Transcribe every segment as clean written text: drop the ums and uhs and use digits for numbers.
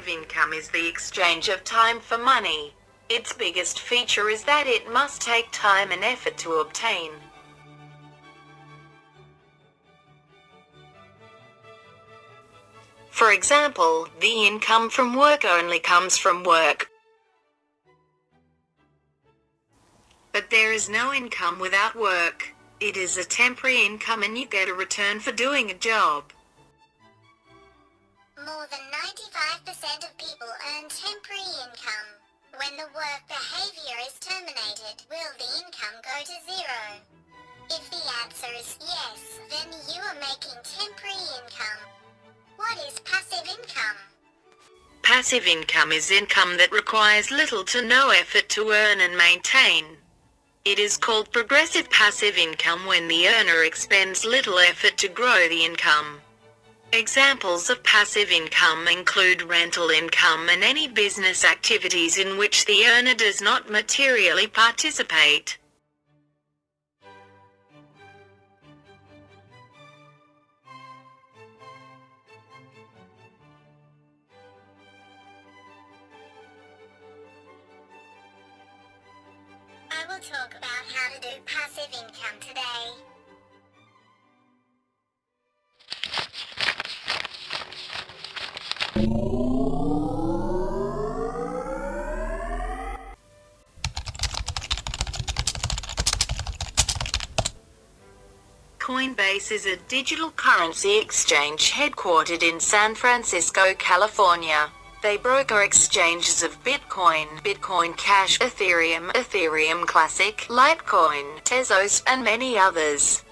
passive income is the exchange of time for money. Its biggest feature is that it must take time and effort to obtain. For example, the income from work only comes from work. But there is no income without work. It is a temporary income and you get a return for doing a job. More than 95% of people earn temporary income. When the work behavior is terminated, will the income go to zero? If the answer is yes, then you are making temporary income. What is passive income? Passive income is income that requires little to no effort to earn and maintain. It is called progressive passive income when the earner expends little effort to grow the income. Examples of passive income include rental income and any business activities in which the earner does not materially participate. I will talk about how to do passive income today. Coinbase is a digital currency exchange headquartered in San Francisco, California. They broker exchanges of Bitcoin, Bitcoin Cash, Ethereum, Ethereum Classic, Litecoin, Tezos, and many others.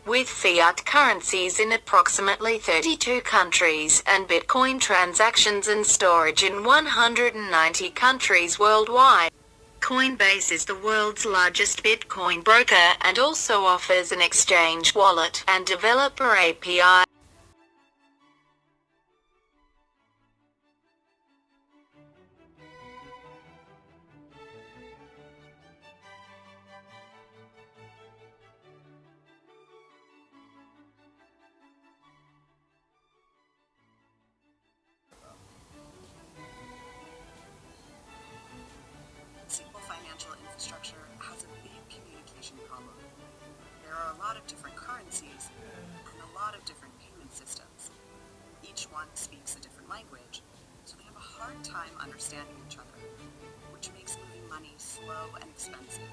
With fiat currencies in approximately 32 countries and Bitcoin transactions and storage in 190 countries worldwide, Coinbase is the world's largest Bitcoin broker and also offers an exchange wallet and developer API. Simple financial infrastructure has a big communication problem. There are a lot of different currencies and a lot of different payment systems. Each one speaks a different language, so they have a hard time understanding each other, which makes moving money slow and expensive,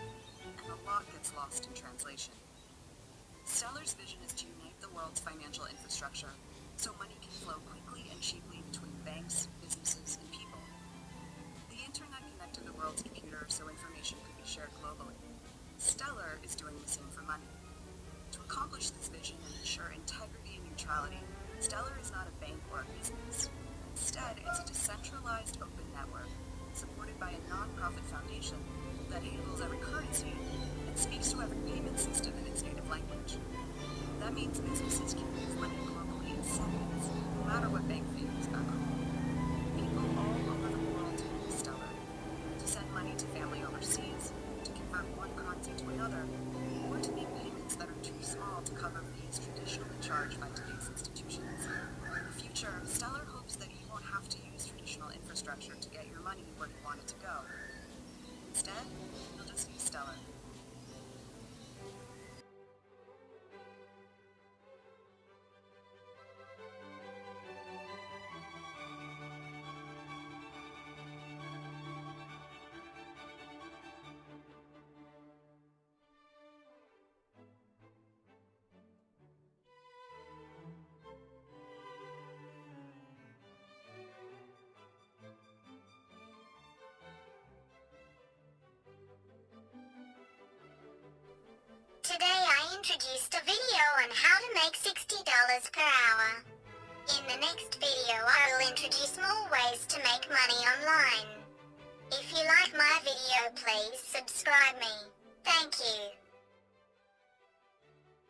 and a lot gets lost in translation. Stellar's vision is to unite the world's financial infrastructure so money can flow quickly and cheaply between banks, businesses, and people. The internet connected the world's computers so information could be shared globally. Stellar is doing the same for money. To accomplish this vision and ensure integrity and neutrality, Stellar is not a bank or a business. Instead, it's a decentralized open network supported by a non-profit foundation that handles every currency and speaks to every payment system in its native language. That means businesses can move money globally in seconds, no matter what bank fee is back home. People all over the world use Stellar to send money to family overseas, to convert one currency to another, or to make payments that are too small to cover fees traditionally charged by today's institutions. In the future, Stellar hopes that you won't have to use traditional infrastructure to get your money where you want it to go. Instead, you'll just use Stellar. Today I introduced a video on how to make $60 per hour. In the next video I will introduce more ways to make money online. If you like my video, please subscribe me.